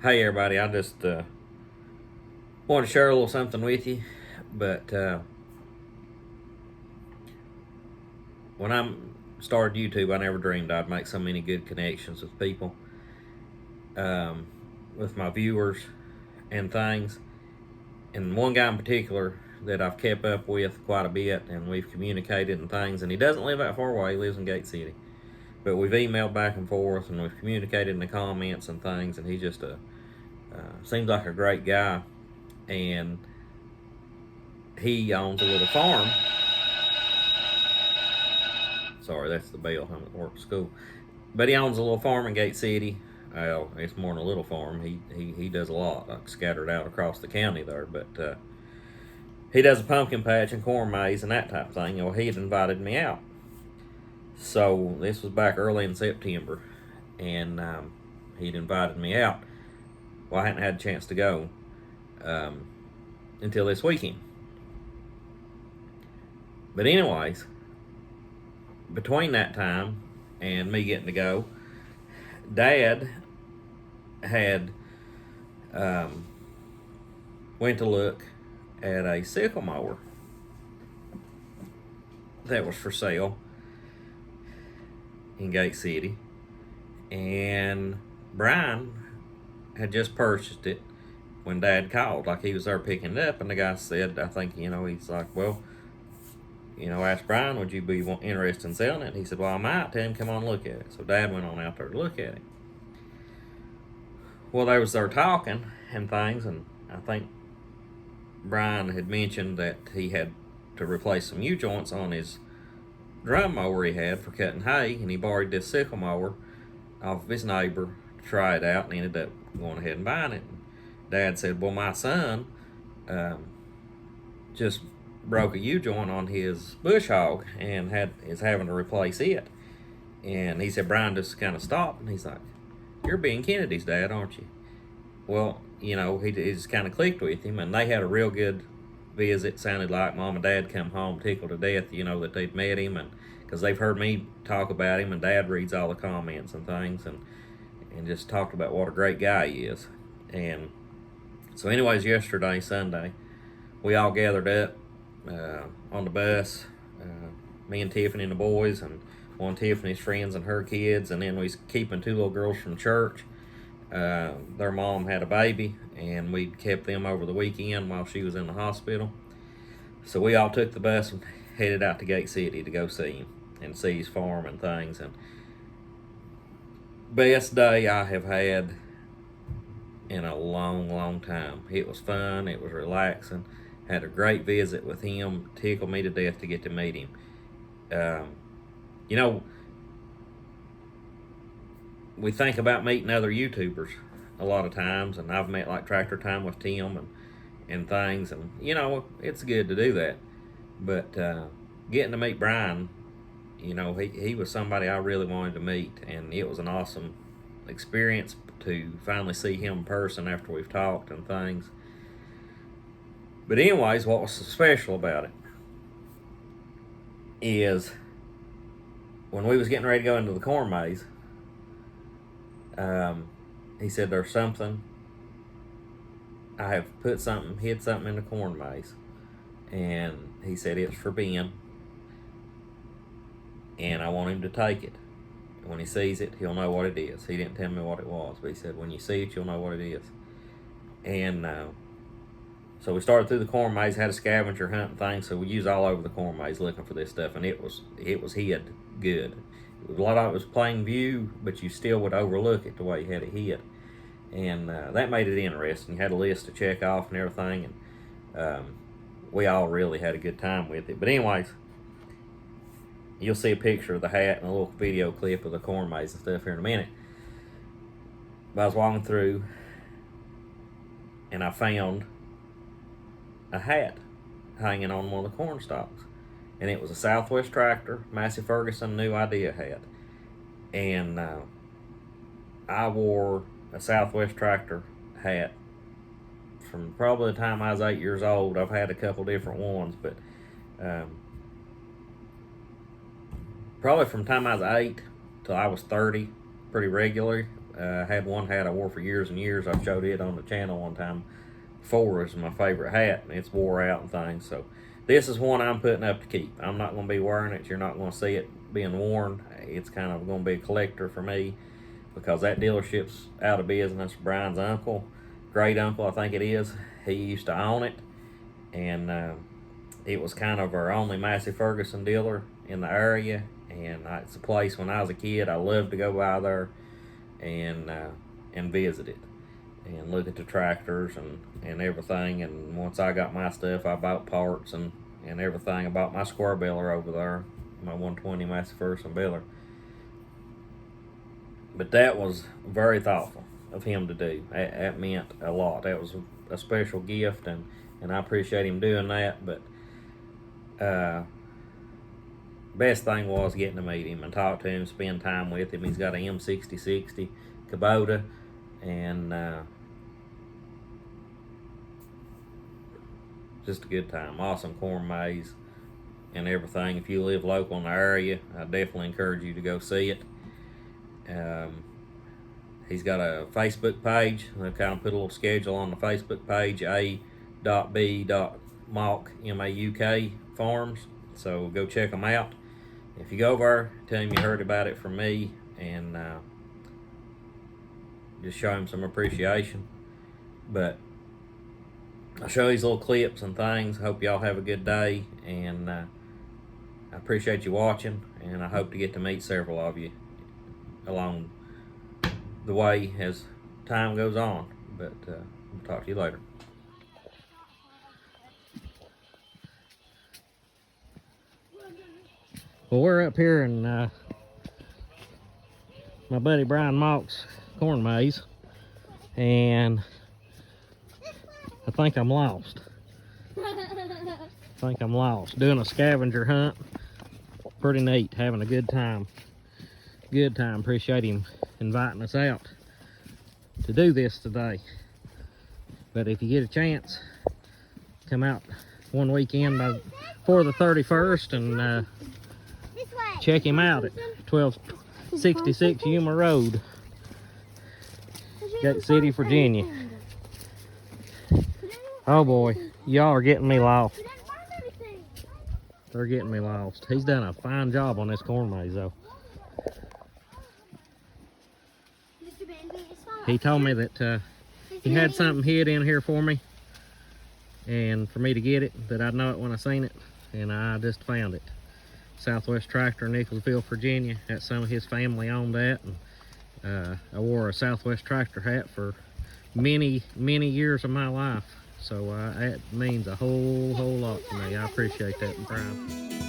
Hey everybody, I just wanted to share a little something with you. But when I started YouTube, I never dreamed I'd make so many good connections with people, um, with my viewers and things. And one guy in particular that I've kept up with quite a bit, and we've communicated and things. And he doesn't live that far away; he lives in Gate City. But we've emailed back and forth, and we've communicated in the comments and things. And he's just seems like a great guy, and he owns a little farm. Sorry, that's the bell. I'm at work school. But he owns a little farm in Gate City. Well, it's more than a little farm. He does a lot, like scattered out across the county there. But he does a pumpkin patch and corn maze and that type of thing. Well, he had invited me out. So this was back early in September, and he'd invited me out. Well, I hadn't had a chance to go until this weekend. But anyways, between that time and me getting to go, Dad had went to look at a sickle mower that was for sale in Gate City, and Brian had just purchased it when Dad called. Like, he was there picking it up, and the guy said, I think, he's like, well, asked Brian, would you be interested in selling it? And he said, well, I might. Tell him, come on, look at it. So Dad went on out there to look at it. Well, they was there talking and things, and I think Brian had mentioned that he had to replace some U-joints on his drum mower he had for cutting hay, and he borrowed this sickle mower off of his neighbor to try it out, and ended up going ahead and buying it. And Dad said, well, my son just broke a U-joint on his bush hog and is having to replace it. And he said, Brian just kind of stopped, and he's like, you're being Kennedy's dad, aren't you? Well, he just kind of clicked with him, and they had a real good visit. Sounded like Mom and Dad come home tickled to death, that they'd met him, and because they've heard me talk about him, and Dad reads all the comments and things, and just talked about what a great guy he is. And so anyways, yesterday, Sunday, we all gathered up on the bus, me and Tiffany and the boys, and one of Tiffany's friends and her kids, and then we was keeping two little girls from church. Their mom had a baby, and we kept them over the weekend while she was in the hospital. So we all took the bus and headed out to Gate City to go see him and see his farm and things. And best day I have had in a long, long time. It was fun. It was relaxing. Had a great visit with him. Tickled me to death to get to meet him. We think about meeting other YouTubers a lot of times, and I've met like Tractor Time with Tim and things, and it's good to do that. But getting to meet Brian, he was somebody I really wanted to meet, and it was an awesome experience to finally see him in person after we've talked and things. But anyways, what was so special about it is when we was getting ready to go into the corn maze, he said, there's something, I have hid something in the corn maze. And he said, it's for Ben, and I want him to take it. When he sees it, he'll know what it is. He didn't tell me what it was, but he said, when you see it, you'll know what it is. And so we started through the corn maze, had a scavenger hunt and things, so we used all over the corn maze looking for this stuff, and it was hid good. A lot of it was plain view, but you still would overlook it the way you had it hid. And that made it interesting. You had a list to check off and everything, and we all really had a good time with it. But anyways, you'll see a picture of the hat and a little video clip of the corn maze and stuff here in a minute. But I was walking through, and I found a hat hanging on one of the corn stalks. And it was a Southwest Tractor, Massey Ferguson New Idea hat. And I wore a Southwest Tractor hat from probably the time I was 8 years old. I've had a couple different ones, but probably from the time I was 8 till I was 30, pretty regularly, I had one hat I wore for years and years. I've showed it on the channel one time before. It's my favorite hat, and it's wore out and things. So this is one I'm putting up to keep. I'm not going to be wearing it. You're not going to see it being worn. It's kind of going to be a collector for me, because that dealership's out of business. Brian's uncle, great uncle I think it is, he used to own it, and it was kind of our only Massey Ferguson dealer in the area. And it's a place when I was a kid I loved to go by there and visit it and look at the tractors and everything. And once I got my stuff, I bought parts and everything. I bought my square baler over there, my 120 Massey Ferguson baler. But that was very thoughtful of him to do. That meant a lot. That was a special gift, and I appreciate him doing that. But best thing was getting to meet him and talk to him, spend time with him. He's got an M6060 Kubota, and just a good time. Awesome corn maze and everything. If you live local in the area, I definitely encourage you to go see it. He's got a Facebook page. They've kind of put a little schedule on the Facebook page, a.b.mauk, M-A-U-K farms. So go check them out. If you go over, tell him you heard about it from me, and just show him some appreciation. But I'll show these little clips and things. Hope y'all have a good day, and I appreciate you watching, and I hope to get to meet several of you along the way as time goes on. But we'll talk to you later. Well, we're up here in my buddy Brian Mauk's corn maze, and I think I'm lost. Doing a scavenger hunt. Pretty neat, having a good time. Appreciate him inviting us out to do this today. But if you get a chance, come out one weekend before the 31st and check him out at 1266 Yuma Road, Gate City, Virginia. Oh boy, y'all are getting me lost. They're getting me lost. He's done a fine job on this corn maze though. He told me that he had something hid in here for me, and for me to get it, that I'd know it when I seen it, and I just found it. Southwest Tractor, Nicholsville, Virginia. That's some of his family owned that, and I wore a Southwest Tractor hat for many years of my life, so that means a whole lot to me. I appreciate that, and proud.